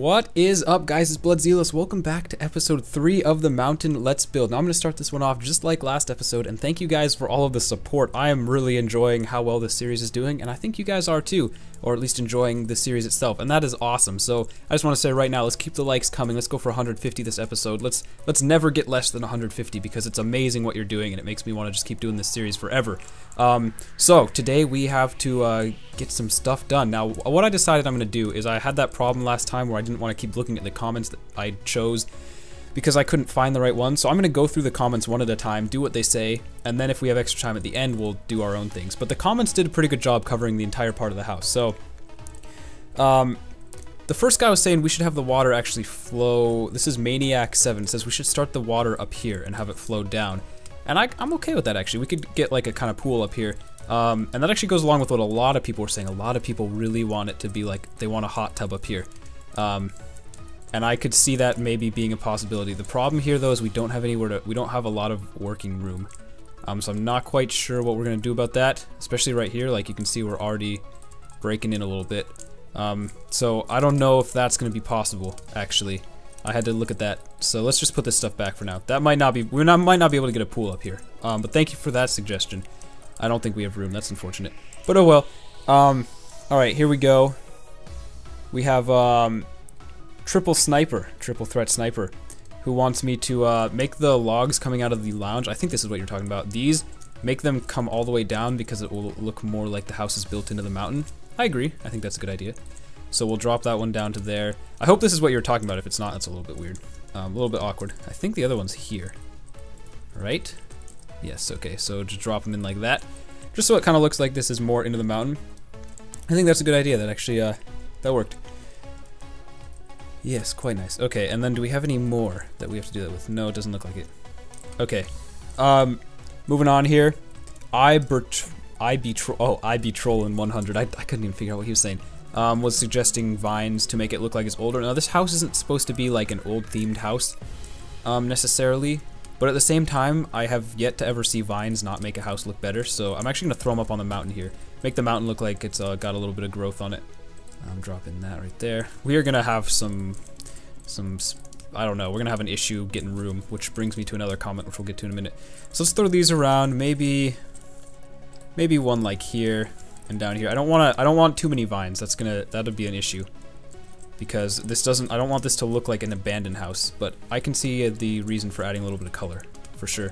What is up, guys? It's BloodZelos. Welcome back to episode 3 of the Mountain Let's Build. Now I'm going to start this one off just like last episode, and thank you guys for all of the support. I am really enjoying how well this series is doing, and I think you guys are too, or at least enjoying the series itself, and that is awesome. So I just want to say right now, let's keep the likes coming. Let's go for 150 this episode. Let's never get less than 150 because it's amazing what you're doing, and it makes me want to just keep doing this series forever. So today we have to get some stuff done. Now, what I decided I'm going to do is I had that problem last time where I didn't want to keep looking at the comments that I chose because I couldn't find the right one. So I'm going to go through the comments one at a time, do what they say, and then if we have extra time at the end, we'll do our own things. But the comments did a pretty good job covering the entire part of the house. So, the first guy was saying we should have the water actually flow. This is Maniac7. It says we should start the water up here and have it flow down. And I'm okay with that, actually. We could get like a kind of pool up here. And that actually goes along with what a lot of people were saying. A lot of people really want it to be like, they want a hot tub up here. And I could see that maybe being a possibility. The problem here, though, is we don't have anywhere to, we don't have a lot of working room. So I'm not quite sure what we're going to do about that, especially right here. Like you can see, we're already breaking in a little bit. So I don't know if that's going to be possible, actually. I had to look at that. So let's just put this stuff back for now. That might not be, might not be able to get a pool up here. But thank you for that suggestion. I don't think we have room. That's unfortunate. But oh well. Alright, here we go. We have Triple Threat Sniper, who wants me to make the logs coming out of the lounge. I think this is what you're talking about. These, make them come all the way down because it will look more like the house is built into the mountain. I agree. I think that's a good idea. So we'll drop that one down to there. I hope this is what you're talking about. If it's not, that's a little bit weird. A little bit awkward. I think the other one's here. Right? Yes, okay. So just drop them in like that. Just so it kind of looks like this is more into the mountain. I think that's a good idea. That actually, that worked. Yes, quite nice. Okay, and then do we have any more that we have to do that with? No, it doesn't look like it. Okay. Moving on here. I be trolling 100. I couldn't even figure out what he was saying. Was suggesting vines to make it look like it's older. Now this house isn't supposed to be like an old themed house necessarily, but at the same time I have yet to ever see vines not make a house look better, so I'm actually going to throw them up on the mountain here. Make the mountain look like it's got a little bit of growth on it. I'm dropping that right there. We are going to have some I don't know, we're going to have an issue getting room, which brings me to another comment which we'll get to in a minute. So let's throw these around, maybe one like here. And down here, I don't want too many vines. That'll be an issue because this doesn't. I don't want this to look like an abandoned house. But I can see the reason for adding a little bit of color, for sure.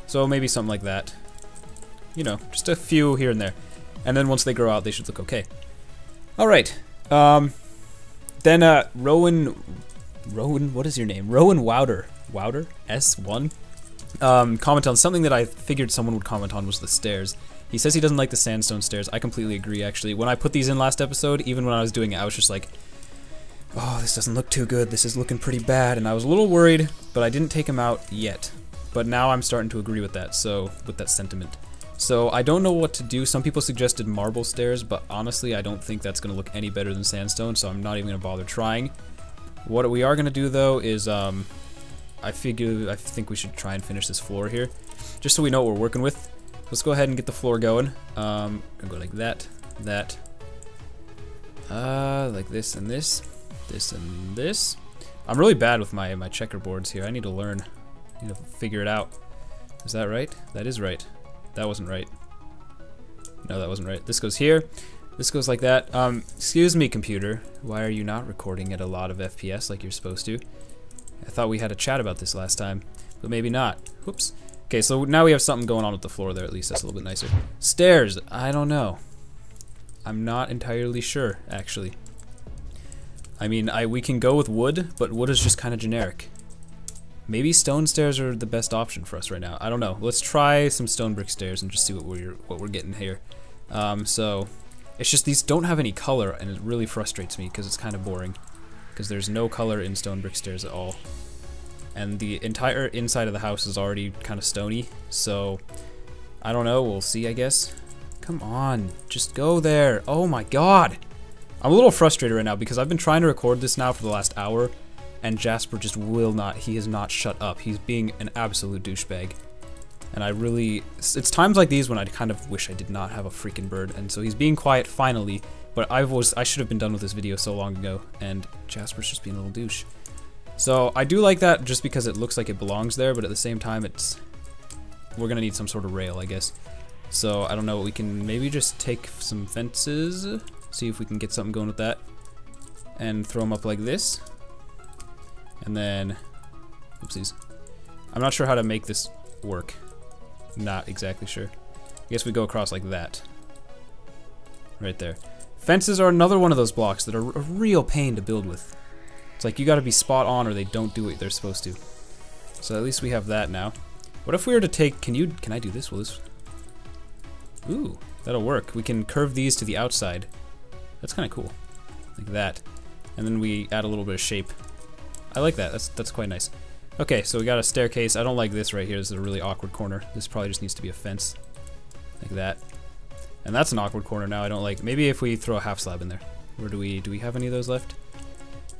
So maybe something like that. You know, just a few here and there, and then once they grow out, they should look okay. All right. Then Rowan, what is your name? Rowan Wouter S1. Comment on something that I figured someone would comment on was the stairs. He says he doesn't like the sandstone stairs. I completely agree, actually. When I put these in last episode, even when I was doing it, I was just like, oh, this doesn't look too good. This is looking pretty bad. And I was a little worried, but I didn't take them out yet. But now I'm starting to agree with that, with that sentiment. So I don't know what to do. Some people suggested marble stairs, but honestly, I don't think that's going to look any better than sandstone, so I'm not even going to bother trying. What we are going to do, though, is I think we should try and finish this floor here, just so we know what we're working with. Let's go ahead and get the floor going. I'm gonna go like that, like this and this, this and this. I'm really bad with my checkerboards here. I need to learn, figure it out. Is that right? That is right. That wasn't right. No, that wasn't right. This goes here. This goes like that. Excuse me, computer. Why are you not recording at a lot of FPS like you're supposed to? I thought we had a chat about this last time, but maybe not. Whoops. Okay, so now we have something going on with the floor there, at least that's a little bit nicer. Stairs, I don't know. I'm not entirely sure, actually. I mean, we can go with wood, but wood is just kind of generic. Maybe stone stairs are the best option for us right now. I don't know. Let's try some stone brick stairs and just see what we're getting here. So, it's just these don't have any color, and it really frustrates me because it's kind of boring. Because there's no color in stone brick stairs at all. And the entire inside of the house is already kind of stony, so I don't know, we'll see, I guess. Come on, just go there. Oh my god! I'm a little frustrated right now because I've been trying to record this now for the last hour, and Jasper just will not, he has not shut up. He's being an absolute douchebag. And I really, it's times like these when I kind of wish I did not have a freaking bird. And so he's being quiet finally, but I should have been done with this video so long ago, and Jasper's just being a little douche. So I do like that just because it looks like it belongs there, but at the same time we're gonna need some sort of rail, I guess. So I don't know, we can maybe just take some fences, see if we can get something going with that, and throw them up like this. And then, oopsies. I'm not sure how to make this work. Not exactly sure. I guess we go across like that. Right there. Fences are another one of those blocks that are a real pain to build with. It's like you gotta be spot on or they don't do what they're supposed to. So at least we have that now. What if we were to take, can I do this? Will this? Ooh, that'll work. We can curve these to the outside. That's kinda cool. Like that. And then we add a little bit of shape. I like that, that's quite nice. Okay, so we got a staircase. I don't like this right here. This is a really awkward corner. This probably just needs to be a fence. Like that. And that's an awkward corner now. I don't like, maybe if we throw a half slab in there. Or do we have any of those left?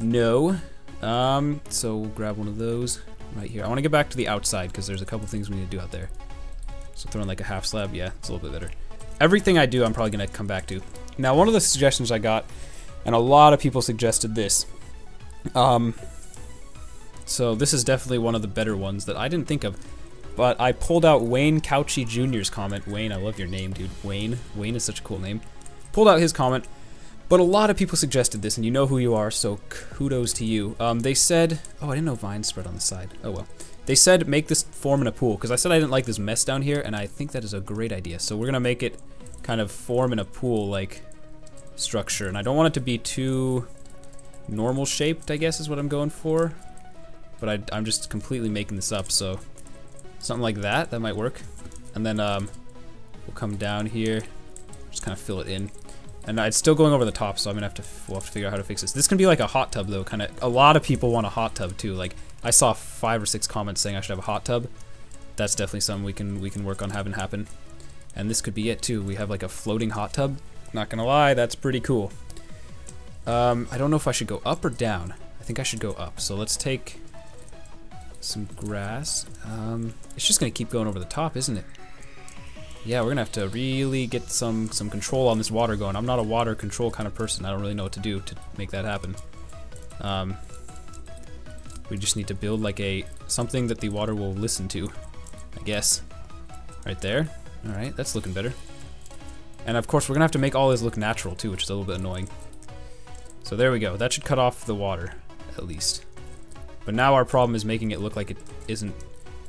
No. So we'll grab one of those right here. I want to get back to the outside because there's a couple things we need to do out there. So throwing like a half slab, yeah, it's a little bit better. Everything I do, I'm probably going to come back to. Now, one of the suggestions I got, and a lot of people suggested this. So this is definitely one of the better ones that I didn't think of. But I pulled out Wayne Couchy Jr.'s comment. Wayne, I love your name, dude. Wayne. Wayne is such a cool name. Pulled out his comment. But a lot of people suggested this, and you know who you are, so kudos to you. They said... Oh, I didn't know vines spread on the side. Oh, well. They said make this form in a pool, because I said I didn't like this mess down here, and I think that is a great idea. So we're going to make it kind of form in a pool-like structure. And I don't want it to be too normal shaped, I guess, is what I'm going for. But I'm just completely making this up, so something like that might work. And then we'll come down here, just kind of fill it in. And it's still going over the top, so we'll have to figure out how to fix this. This can be like a hot tub, though. Kind of, a lot of people want a hot tub too. Like I saw 5 or 6 comments saying I should have a hot tub. That's definitely something we can work on having happen. And this could be it too. We have like a floating hot tub. Not gonna lie, that's pretty cool. I don't know if I should go up or down. I think I should go up. So let's take some grass. It's just gonna keep going over the top, isn't it? Yeah, we're gonna have to really get some control on this water going. I'm not a water control kind of person. I don't really know what to do to make that happen. We just need to build like something that the water will listen to, I guess. Right there. All right, that's looking better. And of course, we're gonna have to make all this look natural too, which is a little bit annoying. So there we go. That should cut off the water, at least. But now our problem is making it look like it isn't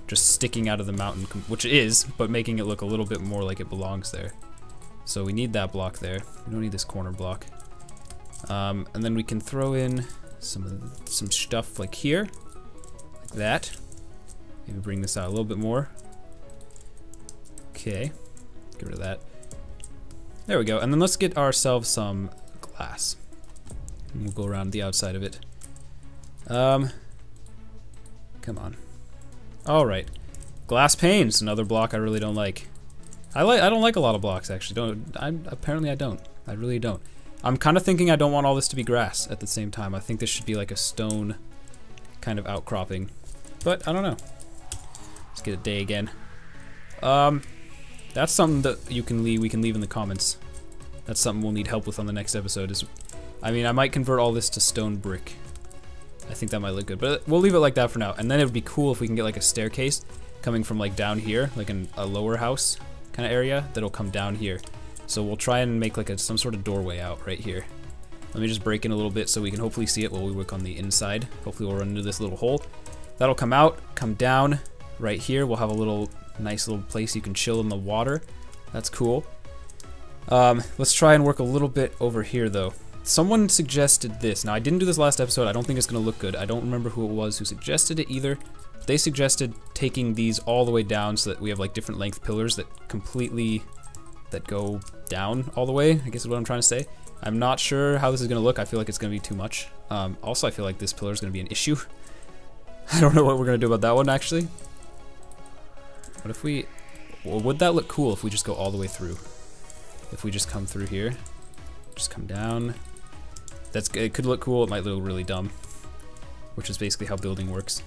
just sticking out of the mountain, which it is, but making it look a little bit more like it belongs there. So we need that block there. We don't need this corner block. And then we can throw in some stuff like here, like that. Maybe bring this out a little bit more. Okay, get rid of that. There we go. And then let's get ourselves some glass. And we'll go around the outside of it. Come on. All right, glass panes. Another block I really don't like. I don't like a lot of blocks actually. Apparently I don't. I really don't. I'm kind of thinking I don't want all this to be grass at the same time. I think this should be like a stone kind of outcropping. But I don't know. Let's get a day again. That's something that we can leave in the comments. That's something we'll need help with on the next episode. I mean, I might convert all this to stone brick. I think that might look good, but we'll leave it like that for now. And then it would be cool if we can get like a staircase coming from like down here, like a lower house kind of area that'll come down here. So we'll try and make like some sort of doorway out right here. Let me just break in a little bit so we can hopefully see it while we work on the inside. Hopefully we'll run into this little hole. That'll come out, come down right here. We'll have a nice little place you can chill in the water. That's cool. Let's try and work a little bit over here though. Someone suggested this. Now I didn't do this last episode. I don't think it's gonna look good. I don't remember who it was who suggested it either. They suggested taking these all the way down so that we have like different length pillars that go down all the way, I guess is what I'm trying to say. I'm not sure how this is gonna look. I feel like it's gonna be too much. Also, I feel like this pillar is gonna be an issue. I don't know what we're gonna do about that one actually. What if would that look cool if we just go all the way through? If we just come through here, just come down. It could look cool, it might look really dumb, which is basically how building works.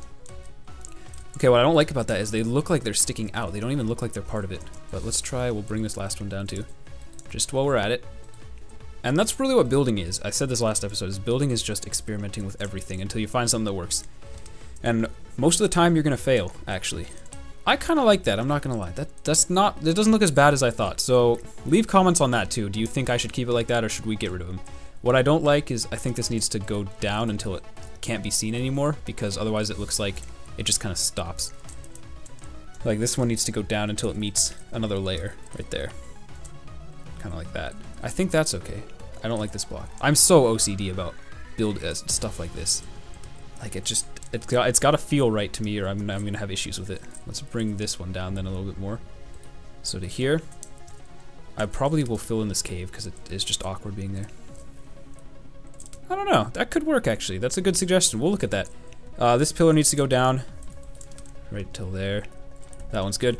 Okay, what I don't like about that is they look like they're sticking out. They don't even look like they're part of it. But let's try, we'll bring this last one down too. Just while we're at it. And that's really what building is. I said this last episode, is building is just experimenting with everything until you find something that works. And most of the time you're gonna fail, actually. I kinda like that, I'm not gonna lie. That doesn't look as bad as I thought. So leave comments on that too. Do you think I should keep it like that or should we get rid of him? What I don't like is I think this needs to go down until it can't be seen anymore, because otherwise it looks like it just kind of stops. Like this one needs to go down until it meets another layer right there. Kind of like that. I think that's okay. I don't like this block. I'm so OCD about build stuff like this. Like it's got to feel right to me, or I'm gonna have issues with it. Let's bring this one down then a little bit more. So to here, I probably will fill in this cave because it is just awkward being there. I don't know. That could work actually. That's a good suggestion. We'll look at that. This pillar needs to go down right till there. That one's good.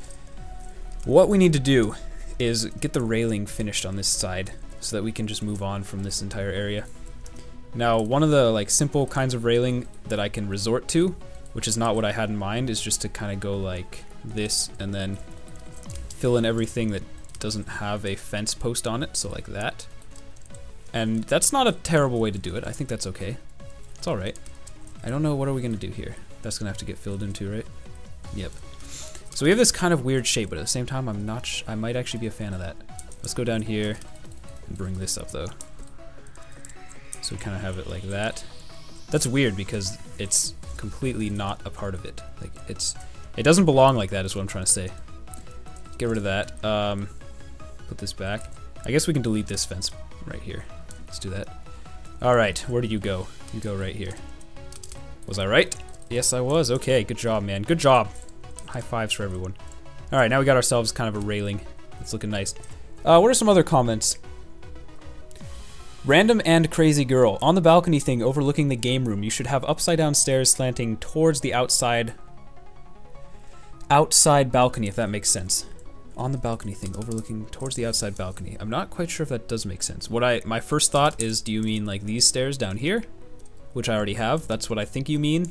What we need to do is get the railing finished on this side so that we can just move on from this entire area. Now, one of the like simple kinds of railing that I can resort to, which is not what I had in mind, is just to kind of go like this and then fill in everything that doesn't have a fence post on it, so like that. And that's not a terrible way to do it. I think that's okay. It's all right. I don't know, what are we gonna do here? That's gonna have to get filled in too, right? Yep. So we have this kind of weird shape, but at the same time, I might actually be a fan of that. Let's go down here and bring this up though. So we kind of have it like that. That's weird because it's completely not a part of it. Like it doesn't belong like that is what I'm trying to say. Get rid of that. Put this back. I guess we can delete this fence right here. Let's do that. All right, where do you go? You go right here. Was I right? Yes, I was. Okay, good job, man. Good job. High fives for everyone. All right, now we got ourselves kind of a railing. It's looking nice. What are some other comments? Random and crazy girl. On the balcony thing overlooking the game room, you should have upside down stairs slanting towards the outside balcony, if that makes sense. On the balcony thing overlooking towards the outside balcony. I'm not quite sure if that does make sense. My first thought is, do you mean like these stairs down here? Which I already have. That's what I think you mean.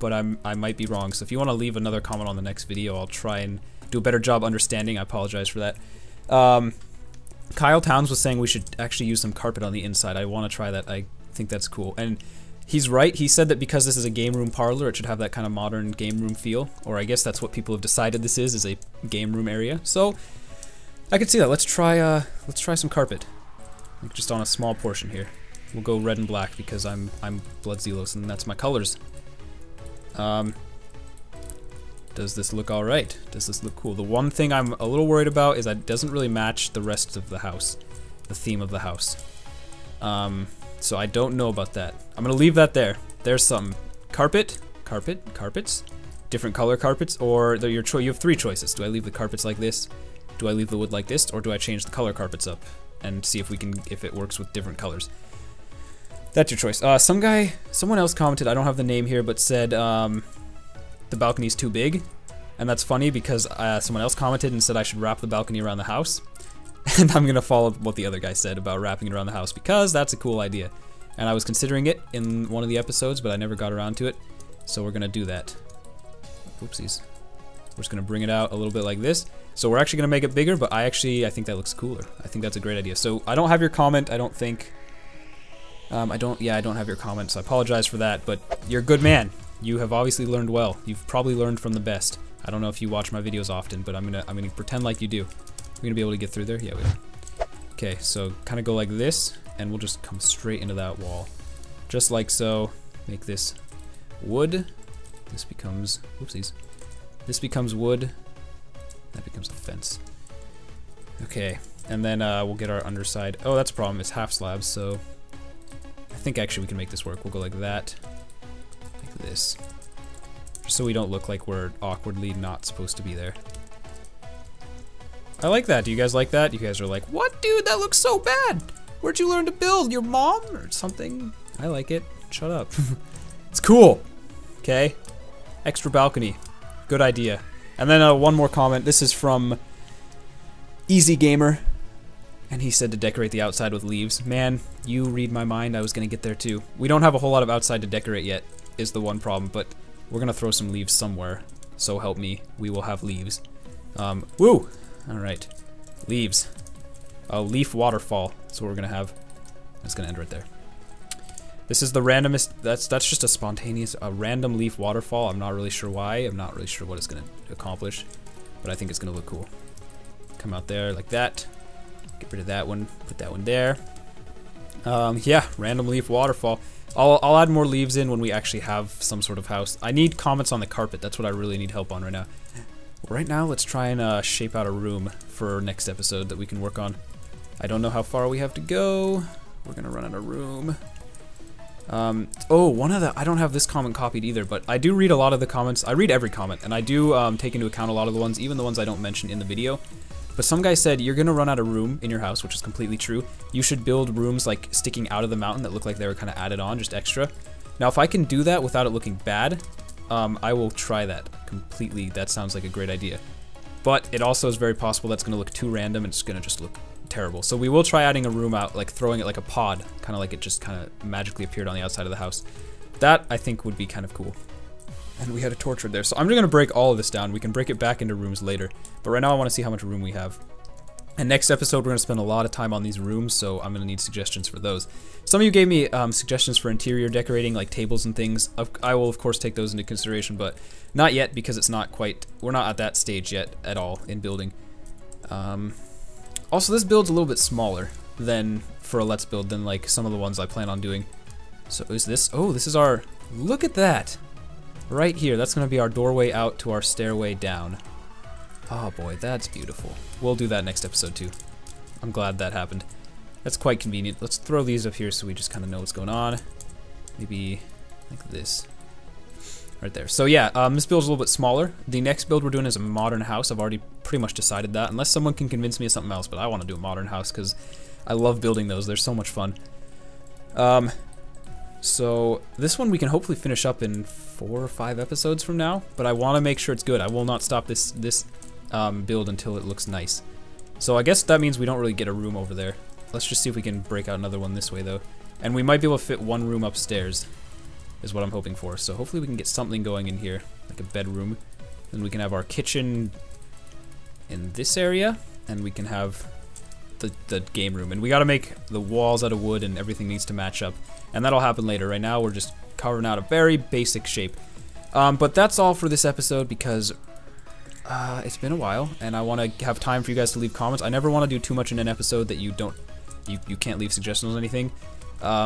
But I might be wrong. So if you want to leave another comment on the next video, I'll try and do a better job understanding. I apologize for that. Kyle Towns was saying we should actually use some carpet on the inside. I want to try that. I think that's cool. And he's right. He said that because this is a game room parlor, it should have that kind of modern game room feel. Or I guess that's what people have decided this is a game room area. So I could see that. Let's try some carpet. Like just on a small portion here. We'll go red and black because I'm BloodZelos and that's my colors. Does this look alright? Does this look cool? The one thing I'm a little worried about is that it doesn't really match the rest of the house, the theme of the house. So I don't know about that. I'm gonna leave that there. There's some carpets, different color carpets, or you have three choices. Do I leave the carpets like this? Do I leave the wood like this? Or do I change the color carpets up and see if it works with different colors? That's your choice. Someone else commented, I don't have the name here, but said the balcony's too big. And that's funny because someone else commented and said I should wrap the balcony around the house. And I'm gonna follow what the other guy said about wrapping it around the house because that's a cool idea. And I was considering it in one of the episodes, but I never got around to it. So we're gonna do that. Oopsies. We're just gonna bring it out a little bit like this. So we're actually gonna make it bigger, but I think that looks cooler. I think that's a great idea. So I don't have your comment, I don't think. I don't have your comment, so I apologize for that, but you're a good man. You have obviously learned well. You've probably learned from the best. I don't know if you watch my videos often, but I'm gonna pretend like you do. We're gonna be able to get through there? Yeah, we are. Okay, so kind of go like this, and we'll just come straight into that wall. Just like so. Make this wood. This becomes, whoopsies. This becomes wood. That becomes a fence. Okay, and then we'll get our underside. Oh, that's a problem. It's half slabs, so I think actually we can make this work. We'll go like that, like this, just so we don't look like we're awkwardly not supposed to be there. I like that. Do you guys like that? You guys are like, what, dude? That looks so bad. Where'd you learn to build? Your mom or something? I like it. Shut up. It's cool. Okay. Extra balcony. Good idea. And then one more comment. This is from Easy Gamer. And he said to decorate the outside with leaves. Man, you read my mind. I was going to get there too. We don't have a whole lot of outside to decorate yet, is the one problem. But we're going to throw some leaves somewhere. So help me, we will have leaves. Woo! Alright. Leaves. A leaf waterfall. That's what we're gonna have. It's gonna end right there. This is the randomest, that's just a spontaneous, a random leaf waterfall. I'm not really sure why. I'm not really sure what it's gonna accomplish, but I think it's gonna look cool. Come out there like that. Get rid of that one, put that one there. Yeah, random leaf waterfall. I'll add more leaves in when we actually have some sort of house. I need comments on the carpet. That's what I really need help on right now. Right now, let's try and shape out a room for next episode that we can work on. I don't know how far we have to go. We're gonna run out of room. Oh, one of the, I don't have this comment copied either, but I do read a lot of the comments. I read every comment, and I do take into account a lot of the ones, even the ones I don't mention in the video. But some guy said, you're gonna run out of room in your house, which is completely true. You should build rooms like sticking out of the mountain that look like they were kind of added on, just extra. Now, if I can do that without it looking bad, I will try that completely. That sounds like a great idea. But it also is very possible that's gonna look too random and it's gonna just look terrible. So we will try adding a room out, like throwing it like a pod, kind of like it just kind of magically appeared on the outside of the house. That, I think, would be kind of cool. And we had a torch right there. So I'm just gonna break all of this down. We can break it back into rooms later. But right now I wanna see how much room we have. And next episode, we're gonna spend a lot of time on these rooms, so I'm gonna need suggestions for those. Some of you gave me suggestions for interior decorating, like tables and things. I will, of course, take those into consideration, but not yet, because it's not quite, we're not at that stage yet at all in building. Also, this build's a little bit smaller than, for a Let's Build, than like some of the ones I plan on doing. So is this, oh, this is our, look at that! Right here, that's gonna be our doorway out to our stairway down. Oh boy, that's beautiful. We'll do that next episode too. I'm glad that happened. That's quite convenient. Let's throw these up here so we just kind of know what's going on. Maybe like this. Right there. So yeah, this build's a little bit smaller. The next build we're doing is a modern house. I've already pretty much decided that, unless someone can convince me of something else, but I want to do a modern house because I love building those. They're so much fun. So this one we can hopefully finish up in 4 or 5 episodes from now, but I want to make sure it's good. I will not stop this build until it looks nice. So I guess that means we don't really get a room over there. Let's just see if we can break out another one this way though. And we might be able to fit one room upstairs, is what I'm hoping for. So hopefully we can get something going in here, like a bedroom. Then we can have our kitchen in this area, and we can have the game room. And we gotta make the walls out of wood and everything needs to match up. And that'll happen later. Right now we're just carving out a very basic shape. But that's all for this episode because it's been a while and I want to have time for you guys to leave comments. I never want to do too much in an episode that you can't leave suggestions or anything.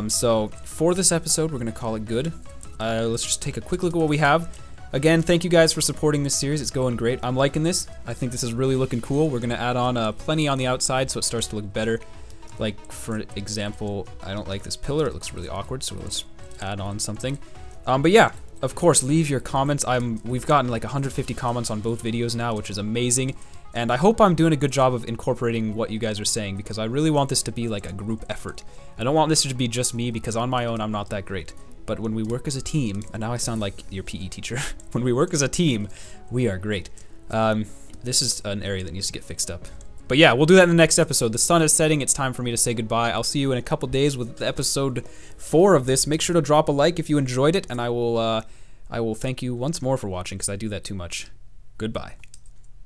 So for this episode, we're gonna call it good. Let's just take a quick look at what we have. Again, thank you guys for supporting this series. It's going great. I'm liking this. I think this is really looking cool. We're gonna add on plenty on the outside so it starts to look better. Like, for example, I don't like this pillar. It looks really awkward, so let's add on something. But yeah, of course, leave your comments. We've gotten like 150 comments on both videos now, which is amazing. And I hope I'm doing a good job of incorporating what you guys are saying, because I really want this to be like a group effort. I don't want this to be just me, because on my own, I'm not that great. But when we work as a team, and now I sound like your PE teacher, when we work as a team, we are great. This is an area that needs to get fixed up. But yeah, we'll do that in the next episode. The sun is setting. It's time for me to say goodbye. I'll see you in a couple days with episode 4 of this. Make sure to drop a like if you enjoyed it, and I will thank you once more for watching, because I do that too much. Goodbye.